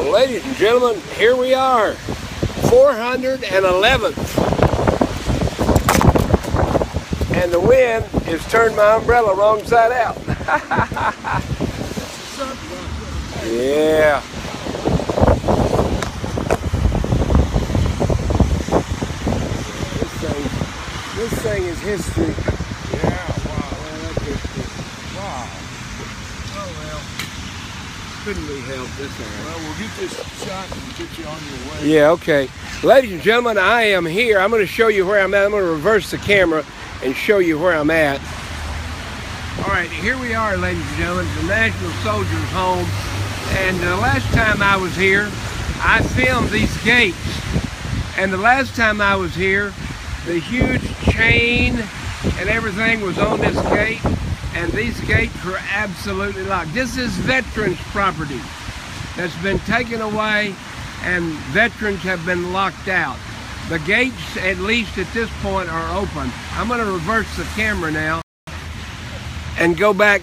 Well, ladies and gentlemen, here we are, 411th. And the wind has turned my umbrella wrong side out. Yeah. This thing is history. Yeah, wow. Wow. Oh, well. Couldn't be helped this time. Well, we'll get this shot and get you on your way. Yeah, okay. Ladies and gentlemen, I am here. I'm going to show you where I'm at. I'm going to reverse the camera and show you where I'm at. All right, here we are, ladies and gentlemen, the National Soldiers' Home. And the last time I was here, I filmed these gates. And the last time I was here, the huge chain and everything was on this gate, and these gates were absolutely locked. This is veterans' property that's been taken away, and veterans have been locked out. The gates, at least at this point, are open. I'm going to reverse the camera now and go back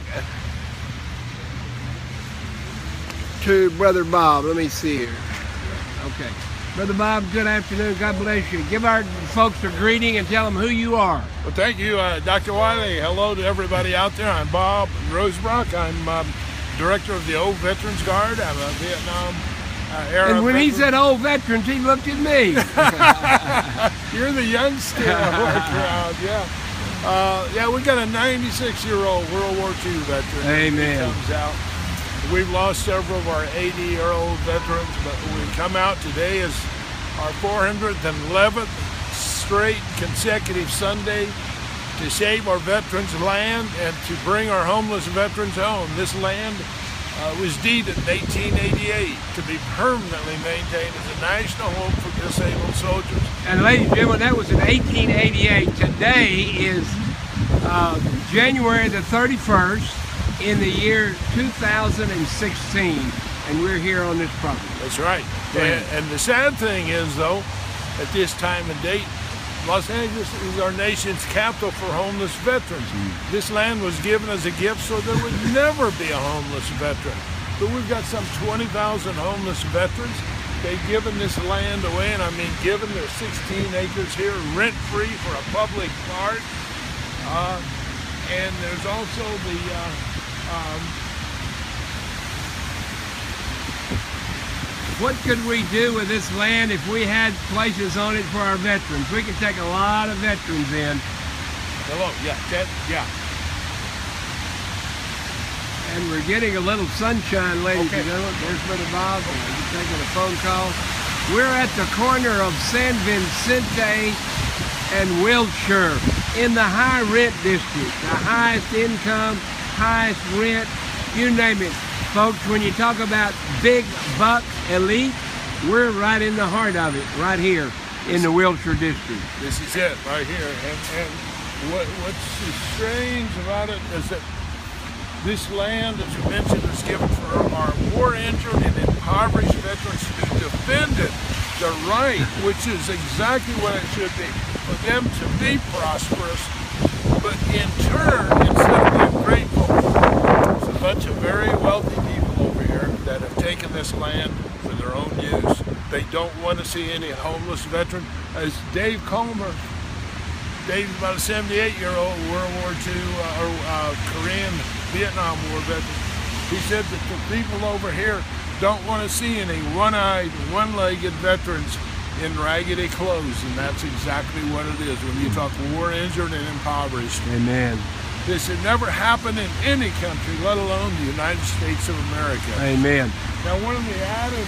to Brother Bob. Let me see here. Okay. Brother Bob, good afternoon. God bless you. Give our folks a greeting and tell them who you are. Well, thank you, Dr. Wiley. Hello to everybody out there. I'm Bob Rosebrock. I'm director of the Old Veterans Guard. I'm a Vietnam era And when veteran. he said old veterans, he looked at me. You're the youngster of our crowd, yeah. Yeah, we got a 96-year-old World War II veteran. Amen. He comes out. We've lost several of our 80-year-old veterans, but we come out today as our 411th straight consecutive Sunday to save our veterans' land and to bring our homeless veterans home. This land was deeded in 1888 to be permanently maintained as a national home for disabled soldiers. And ladies and gentlemen, that was in 1888. Today is January the 31st in the year 2016, and we're here on this property. That's right. And the sad thing is, though, at this time and date, Los Angeles is our nation's capital for homeless veterans. This land was given as a gift so there would never be a homeless veteran. But we've got some 20,000 homeless veterans. They've given this land away, and I mean given their 16 acres here rent-free for a public park. And there's also the what could we do with this land if we had places on it for our veterans? We could take a lot of veterans in. Hello, yeah, yeah. And we're getting a little sunshine, ladies and gentlemen. There's Brother Bob. He's taking a phone call. We're at the corner of San Vicente and Wilshire in the high rent district, the highest income, highest rent, you name it. Folks, when you talk about big buck elite, we're right in the heart of it, right here in the Wilshire district. This is it, right here. And what's strange about it is that this land, as you mentioned, is given for our war-injured and impoverished veterans to defend it, the right, which is exactly what it should be, for them to be prosperous. But in turn, instead of being grateful, there's a bunch of very wealthy people over here that have taken this land for their own use. They don't want to see any homeless veteran. As Dave Comer, Dave's about a 78-year-old World War II Korean Vietnam War veteran. He said that the people over here don't want to see any one-eyed, one-legged veterans in raggedy clothes, and that's exactly what it is when you talk war-injured and impoverished. Amen. This had never happened in any country, let alone the United States of America. Amen. Now, one of the added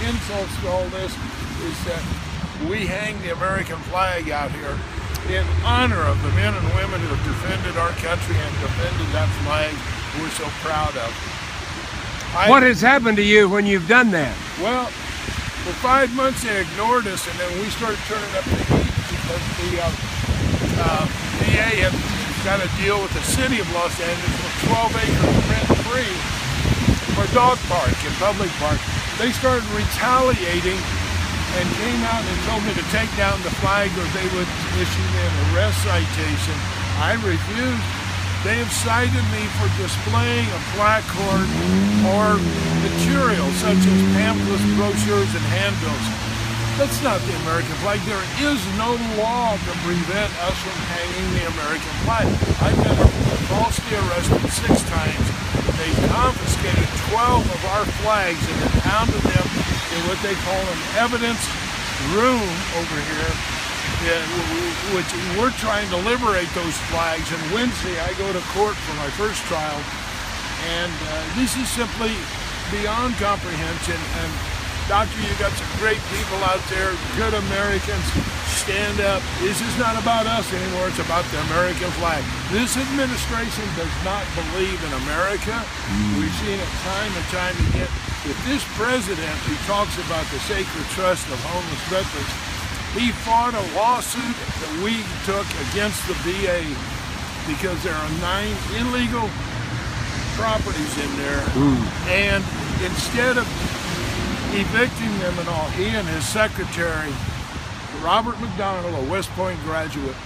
insults to all this is that we hang the American flag out here in honor of the men and women who have defended our country and defended that flag we're so proud of. What has happened to you when you've done that? Well, for 5 months they ignored us, and then we started turning up the heat because the VA had got a deal with the city of Los Angeles for 12 acres rent-free for a dog park and public park. They started retaliating and came out and told me to take down the flag or they would issue me an arrest citation. I refused They have cited me for displaying a placard or material such as pamphlets, brochures, and handbills. That's not the American flag. There is no law to prevent us from hanging the American flag. I've been falsely arrested 6 times. They confiscated 12 of our flags and impounded them in what they call an evidence room over here, which we're trying to liberate those flags. And Wednesday I go to court for my first trial, and this is simply beyond comprehension. And Doctor, you got some great people out there, good Americans. Stand up. This is not about us anymore. It's about the American flag. This administration does not believe in America. We've seen it time and time again. If this president, who talks about the sacred trust of homeless veterans, he fought a lawsuit that we took against the VA because there are 9 illegal properties in there. And instead of evicting them and all, he and his secretary, Robert McDonald, a West Point graduate,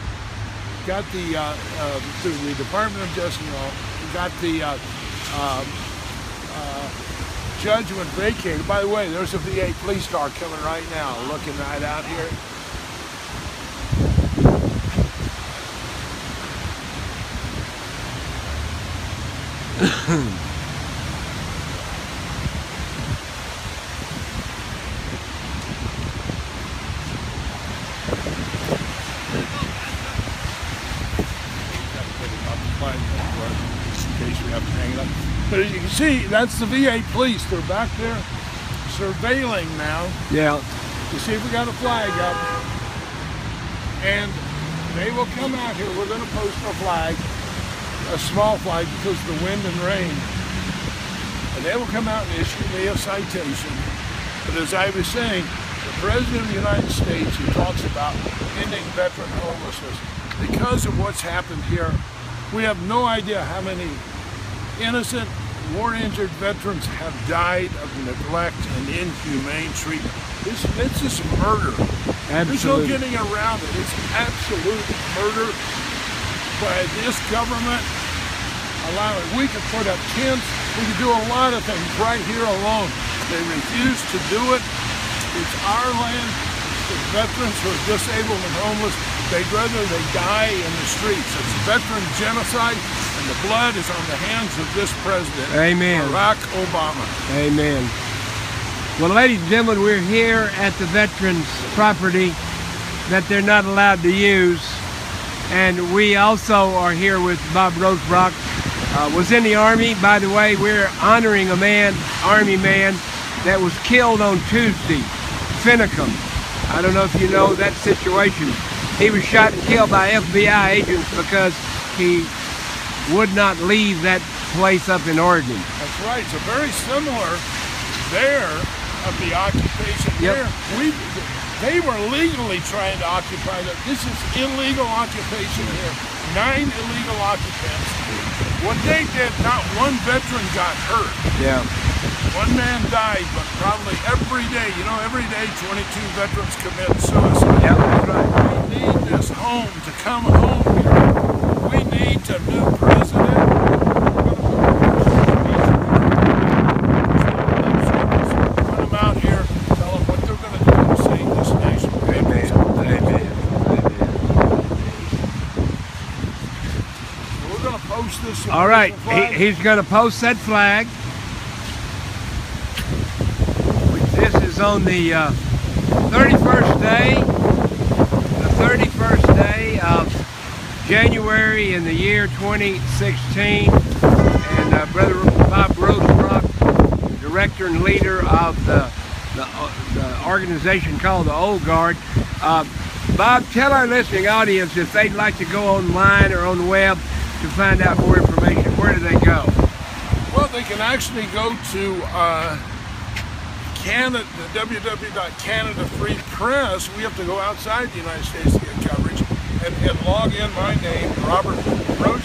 got the through the Department of Justice, got the judgment vacated. By the way, there's a VA police star coming right now, looking right out here. But as you can see, that's the VA police. They're back there surveilling now. Yeah. To see if we got a flag up. And they will come out here. We're going to post a flag, a small flag, because of the wind and rain. And they will come out and issue me a citation. But as I was saying, the President of the United States, who talks about ending veteran homelessness, because of what's happened here, we have no idea how many innocent, war-injured veterans have died of neglect and inhumane treatment. This is murder. Absolutely. There's no getting around it. It's absolute murder by this government. We could put up tents. We could do a lot of things right here alone. They refuse to do it. It's our land. It's the veterans who are disabled and homeless. They'd rather they die in the streets. It's veteran genocide, and the blood is on the hands of this president, Amen. Barack Obama. Amen. Well, ladies and gentlemen, we're here at the veterans' property that they're not allowed to use. And we also are here with Bob Rosebrock. Was in the Army. By the way, we're honoring a man, Army man, that was killed on Tuesday, Finnecum. I don't know if you know that situation. He was shot and killed by FBI agents because he would not leave that place up in Oregon. That's right. So very similar there of the occupation there. They were legally trying to occupy that. This is illegal occupation here. 9 illegal occupants. What they did, not one veteran got hurt. Yeah. One man died, but probably every day, every day 22 veterans commit suicide. Yeah, that's right. We need this home to come home here. We need a new president. Put them out here, tell them what they're going to do to save this nation. Amen. Amen. So we're going to post this. All right, he's going to post that flag. This is on the 31st day of January in the year 2016. And Brother Bob Rosebrock, director and leader of the organization called the Old Guard. Bob, tell our listening audience if they'd like to go online or on the web to find out more information, where do they go? Well, they can actually go to Canada, www.Canada Free Press. We have to go outside the United States to get coverage and log in my name, Robert Rose.